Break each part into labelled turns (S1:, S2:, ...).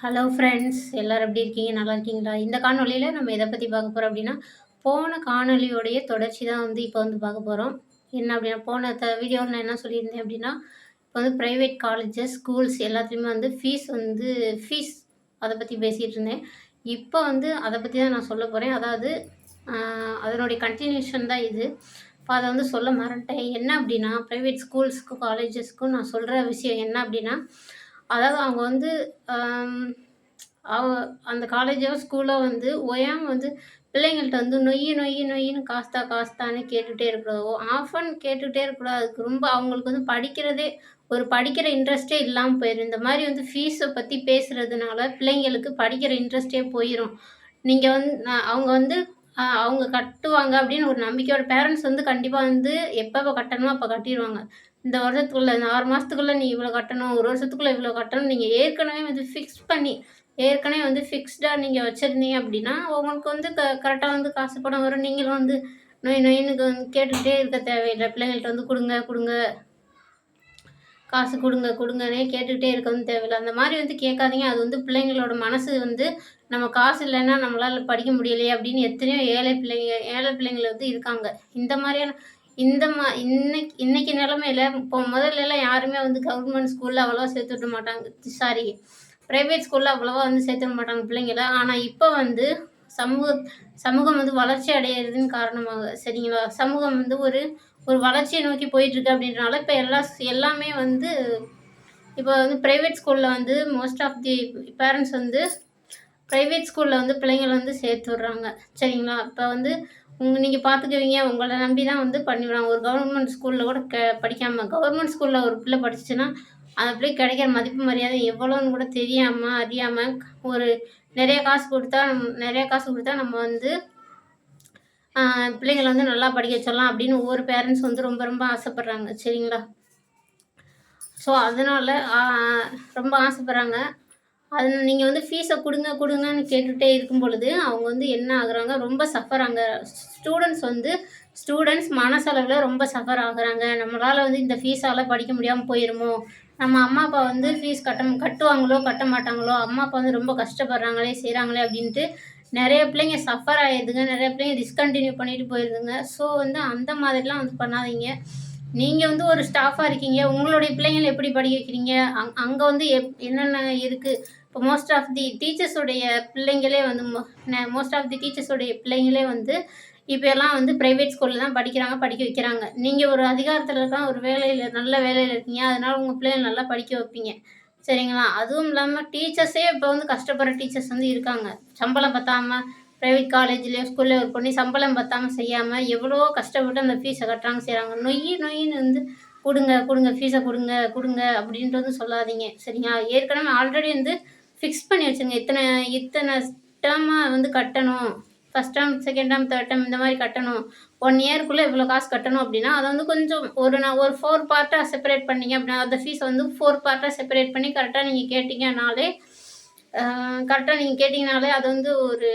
S1: Hello friends, எல்லாரும் எப்படி இருக்கீங்க? நல்லா இருக்கீங்களா? இந்த காணொளியில நம்ம எத பத்தி பார்க்க போறோம் அப்படின்னா, போன காணொளியோடைய தொடர்ச்சி தான் வந்து இப்போ வந்து பார்க்க போறோம். என்ன அப்படின்னா, போன வீடியோல நான் என்ன சொல்லியிருந்தேன் அப்படின்னா, இப்போ வந்து பிரைவேட் காலேஜஸ், ஸ்கூல்ஸ் எல்லாத்துலேயுமே வந்து ஃபீஸ் அத பத்தி பேசிட்டு இருந்தேன். இப்போ வந்து அத பத்தி தான் நான் சொல்லப் போறேன். அதாவது அ அதனுடைய கன்டினியூஷன் தான் இது. இப்போ அத வந்து சொல்ல மறந்துட்டேன். என்ன அப்படின்னா, பிரைவேட் ஸ்கூல்ஸ்க்கும், காலேஜஸ்க்கும் நான் சொல்ற விஷயம் என்ன அப்படின்னா, அதாவது அவங்க வந்து அம் அவ அந்த காலேஜோ, ஸ்கூலோ வந்து ஓயாம வந்து பிள்ளைங்கள்ட்ட வந்து நொய்யி நொய்யி நொய்யின்னு காசு தான்னு கேட்டுட்டே இருக்கக்கூடாது. ஆஃபன் கேட்டுட்டே இருக்கக்கூடாது. அதுக்கு ரொம்ப அவங்களுக்கு வந்து படிக்கிற இன்ட்ரெஸ்ட்டே இல்லாம போயிரும். இந்த மாரி வந்து ஃபீஸ பத்தி பேசுறதுனால பிள்ளைங்களுக்கு படிக்கிற இன்ட்ரெஸ்ட்டே போயிரும். நீங்க வந்து அவங்க வந்து அவங்க கட்டுவாங்க அப்படின்னு ஒரு நம்பிக்கையோட பேரண்ட்ஸ் வந்து கண்டிப்பா வந்து எப்ப கட்டணுமோ அப்ப கட்டிருவாங்க. இந்த வருஷத்துக்குள்ள, இந்த 6 மாசத்துக்குள்ள நீ இவ்வளோ கட்டணும், 1 வருஷத்துக்குள்ள இவ்வளோ கட்டணும் நீங்க ஏற்கனவே வந்து ஏற்கனவே வந்து ஃபிக்ஸ்டா நீங்க வச்சிருந்தீங்க அப்படின்னா, உங்களுக்கு வந்து கரெக்ட்டா வந்து காசு பணம் வரும். நீங்களும் வந்து நொய் நொய்ன்னு கேட்டுக்கிட்டே இருக்க தேவையில்ல. பிள்ளைங்கள்ட்ட வந்து குடுங்க, குடுங்க, காசு குடுங்க, குடுங்கன்னே கேட்டுக்கிட்டே இருக்க வந்து தேவையில்ல. அந்த மாரி வந்து கேட்காதீங்க. அது வந்து பிள்ளைங்களோட மனசு வந்து, நம்ம காசு இல்லன்னா நம்மளால படிக்க முடியலையே அப்படின்னு எத்தனையோ ஏழை பிள்ளைங்கள் வந்து இருக்காங்க. இந்த மாரியான இந்த மா இன்னைக்கு நிலைமையில இப்போ முதல்லலாம் யாருமே வந்து கவர்மெண்ட் ஸ்கூல்ல அவ்வளவா சேர்த்து விட மாட்டாங்க. சாரி, பிரைவேட் ஸ்கூல்ல அவ்வளவா வந்து சேர்த்து விட மாட்டாங்க பிள்ளைங்கள. ஆனா இப்ப வந்து சமூக சமூகம் வந்து வளர்ச்சி அடையறதின் காரணமாக சரிங்களா? சமூகம் வந்து ஒரு ஒரு வளர்ச்சிய நோக்கி போயிட்டுருக்கு அப்படின்றனால, இப்ப எல்லாமே வந்து இப்ப வந்து பிரைவேட் ஸ்கூல்ல வந்து மோஸ்ட் ஆஃப் தி பேரண்ட்ஸ் வந்து பிரைவேட் ஸ்கூல்ல வந்து பிள்ளைங்கள வந்து சேர்த்து விடுறாங்க. சரிங்களா? இப்ப வந்து நீங்க பார்த்துக்குவீங்க. உங்கள நம்பி தான் வந்து பண்ணிவிடுறாங்க. ஒரு கவர்மெண்ட் ஸ்கூல்ல கூட படிக்காம கவர்மெண்ட் ஸ்கூல்ல ஒரு பிள்ளை படிச்சுச்சுன்னா, அந்த பிள்ளைக்கு கிடைக்கிற மதிப்பு, மரியாதை எவ்வளோன்னு கூட தெரியாம, அறியாம ஒரு நெறைய காசு குடுத்தா நம்ம வந்து பிள்ளைங்கள வந்து நல்லா படிக்க வச்சிடலாம் அப்படின்னு ஒவ்வொரு பேரண்ட்ஸ் வந்து ரொம்ப ரொம்ப ஆசைப்படுறாங்க. சரிங்களா? ஸோ, அதனால ரொம்ப ஆசைப்படுறாங்க. அது நீங்க வந்து ஃபீஸ குடுங்க, குடுங்கன்னு கேட்டுட்டே இருக்கும் பொழுது, அவங்க வந்து என்ன ஆகுறாங்க, ரொம்ப சஃபர் ஆங்க ஸ்டூடண்ட்ஸ் வந்து ஸ்டூடண்ட்ஸ் மனசளவுல ரொம்ப சஃபர் ஆகுறாங்க. நம்மளால வந்து இந்த ஃபீஸால படிக்க முடியாம போயிருமோ! நம்ம அம்மா, அப்பா வந்து ஃபீஸ் கட்டுவாங்களோ, கட்ட மாட்டாங்களோ! அம்மா, அப்பா வந்து ரொம்ப கஷ்டப்படுறாங்களே, செய்றாங்களே அப்டின்ட்டு நெறைய பிள்ளைங்க சஃபர் ஆயிருதுங்க. நெறைய பிள்ளைங்க டிஸ்கன்டின்யூ பண்ணிட்டு போயிருதுங்க. ஸோ, வந்து அந்த மாதிரிலாம் வந்து பண்ணாதீங்க. நீங்க வந்து ஒரு ஸ்டாஃபா இருக்கீங்க. உங்களுடைய பிள்ளைங்கள எப்படி படிக்க வைக்கிறீங்க? அங்க வந்து என்னென்ன இருக்கு? இப்போ மோஸ்ட் ஆஃப் தி டீச்சர்ஸோடைய பிள்ளைங்களே வந்து இப்ப எல்லாம் வந்து பிரைவேட் ஸ்கூல்ல தான் படிக்கிறாங்க, படிக்க வைக்கிறாங்க. நீங்க ஒரு அதிகாரத்தில இருக்கலாம், ஒரு நல்ல வேலையில இருக்கீங்க. அதனால உங்க பிள்ளைங்கள நல்லா படிக்க வைப்பீங்க. சரிங்களா? அதுவும் இல்லாம டீச்சர்ஸே இப்ப வந்து கஷ்டப்படுற டீச்சர்ஸ் வந்து இருக்காங்க. சம்பளம் பத்தாம பிரைவேட் காலேஜ்லயோ, ஸ்கூல்லயோ ஒர்க் பண்ணி சம்பளம் பத்தாம செய்யாம எவ்வளவோ கஷ்டப்பட்டு அந்த ஃபீஸ கட்டுறாங்க, செய்றாங்க. நொய்யின்னு வந்து குடுங்க, குடுங்க ஃபீஸ குடுங்க, குடுங்க அப்படின்ட்டு வந்து சொல்லாதீங்க. சரிங்களா? ஏற்கனவே ஆல்ரெடி வந்து ஃபிக்ஸ் பண்ணி வச்சுருங்க. இத்தன டேர்மா வந்து கட்டணும். First term, second term, third term இந்த மாரி கட்டணும். 1 இயர்க்குள்ள இவ்வளோ காசு கட்டணும் அப்படின்னா, அத வந்து கொஞ்சம் ஒரு 4 பார்ட்டா செப்பரேட் பண்ணீங்க அப்படின்னா, அந்த ஃபீஸ வந்து 4 பார்ட்டா செப்பரேட் பண்ணி கரெக்ட்டா நீங்க கேட்டீங்கனாலே அது வந்து ஒரு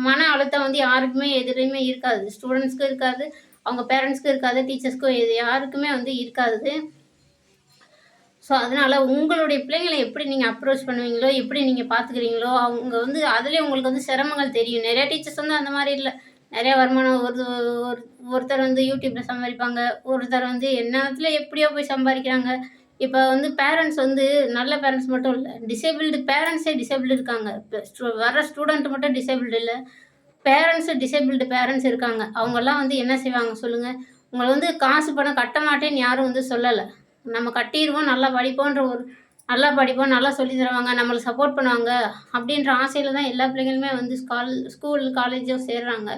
S1: மன அழுத்தம் வந்து யாருக்குமே எதுலயுமே இருக்காது. ஸ்டூடண்ட்ஸ்க்கும் இருக்காது, அவங்க பேரண்ட்ஸ்க்கும் இருக்காது, டீச்சர்ஸ்க்கும் யாருக்குமே வந்து இருக்காது. ஸோ, அதனால உங்களுடைய பிள்ளைங்கள எப்படி நீங்க அப்ரோச் பண்ணுவீங்களோ, எப்படி நீங்க பார்த்துக்கிறீங்களோ, அவங்க வந்து அதிலயே உங்களுக்கு வந்து சிரமங்கள் தெரியும். நெறைய டீச்சர்ஸ் வந்து அந்த மாரி இல்ல. நெறைய வருமானம் ஒரு ஒருத்தர் வந்து யூடியூப்ல சம்பாரிப்பாங்க. ஒருத்தர் வந்து எந்நேரத்துல எப்படியோ போய் சம்பாரிக்கிறாங்க. இப்ப வந்து பேரண்ட்ஸ் வந்து நல்ல பேரண்ட்ஸ் மட்டும் இல்ல. டிசேபிள்டு இருக்காங்க. இப்ப வர்ற ஸ்டூடெண்ட் மட்டும் டிசேபிள்டு இல்ல. டிசேபிள்டு பேரண்ட்ஸ் இருக்காங்க. அவங்கலாம் வந்து என்ன செய்வாங்க சொல்லுங்க? உங்கள வந்து காசு பணம் கட்ட மாட்டேன்னு யாரும் வந்து சொல்லல. நம்ம கட்டிருவோம், நல்லா படிப்போம், நல்லா சொல்லி தருவாங்க, நம்மளுக்கு சப்போர்ட் பண்ணுவாங்க, அப்படின்ற ஆசையில தான் எல்லா பிள்ளைங்களுமே வந்து ஸ்கூல், காலேஜும் சேர்றாங்க.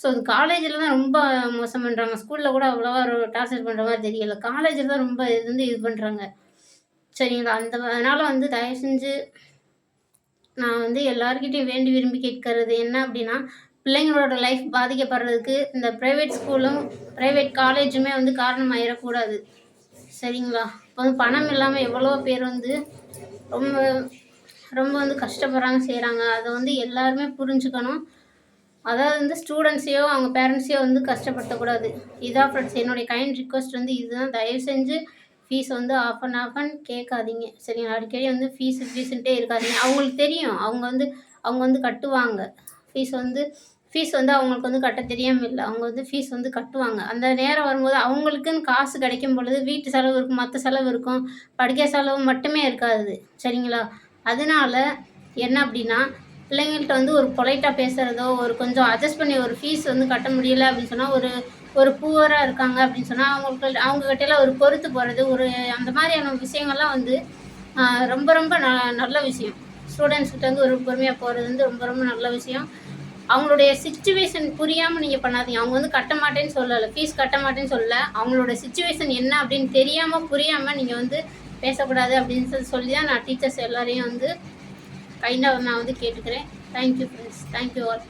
S1: ஸோ, காலேஜில தான் ரொம்ப மோசம் பண்றாங்க. ஸ்கூல்ல கூட அவ்வளவா ஒரு டார்ச்சர் பண்ற மாரி தெரியல. காலேஜில தான் ரொம்ப இது பண்றாங்க. சரிங்களா? அதனால வந்து தயவு செஞ்சு நான் வந்து எல்லார்கிட்டயும் வேண்டி விரும்பி கேட்கறது என்ன அப்படின்னா, பிள்ளைங்களோட லைஃப் பாதிக்கப்படுறதுக்கு இந்த பிரைவேட் காலேஜுமே வந்து காரணமாயிறக்கூடாது. சரிங்களா? இப்போ வந்து பணம் இல்லாம எவ்வளோ பேர் வந்து ரொம்ப ரொம்ப வந்து கஷ்டப்படுறாங்க, செய்றாங்க. அத வந்து எல்லாருமே புரிஞ்சுக்கணும். அதாவது வந்து ஸ்டூடண்ட்ஸையோ, அவங்க பேரண்ட்ஸையோ வந்து கஷ்டப்படுத்தக்கூடாது. இதான் ஃப்ரெண்ட்ஸ் என்னுடைய கைண்ட் ரிக்வெஸ்ட் வந்து இதுதான். தயவு செஞ்சு ஃபீஸ் வந்து ஆஃப் அண்ட் கேட்காதீங்க. சரிங்களா? அடிக்கடி வந்து ஃபீஸுன்ட்டே இருக்காதீங்க. அவங்களுக்கு தெரியும். அவங்க வந்து கட்டுவாங்க. ஃபீஸ் வந்து அவங்களுக்கு வந்து கட்டத் தெரியாம இல்ல. அவங்க வந்து ஃபீஸ் வந்து கட்டுவாங்க. அந்த நேரம் வரும்போது அவங்களுக்குன்னு காசு கிடைக்கும் பொழுது வீட்டு செலவு இருக்கும், மத்த செலவு இருக்கும். படிக்க செலவு மட்டுமே இருக்காது. சரிங்களா? அதனால என்ன அப்டின்னா, பிள்ளைங்கள்ட்ட வந்து ஒரு பொலைட்டா பேசுறதோ, ஒரு கொஞ்சம் அட்ஜஸ்ட் பண்ணி ஒரு ஃபீஸ் வந்து கட்ட முடியல அப்டின்னு சொன்னா, ஒரு ஒரு புவரா இருக்காங்க அப்டின்னு சொன்னா, அவங்க கிட்டலாம் ஒரு பொறுத்து போறது, அந்த மாரியான விஷயங்கள்லாம் வந்து ரொம்ப ரொம்ப நல்ல விஷயம். ஸ்டூடண்ட்ஸ் கிட்ட வந்து ஒரு பொறுமையா போறது வந்து ரொம்ப ரொம்ப நல்ல விஷயம். அவங்களுடைய சிச்சுவேஷன் புரியாம நீங்க பண்ணாதீங்க. அவங்க வந்து கட்ட மாட்டேன்னு சொல்லல. ஃபீஸ் கட்ட மாட்டேன்னு சொல்லல. அவங்களோட சிச்சுவேஷன் என்ன அப்படின்னு தெரியாம, புரியாம நீங்க வந்து பேசக்கூடாது அப்படின்னு சொல்லி தான் நான் டீச்சர்ஸ் எல்லாரையும் வந்து கைண்டா நான் வந்து கேட்டுக்கிறேன். Thank you friends. Thank you all.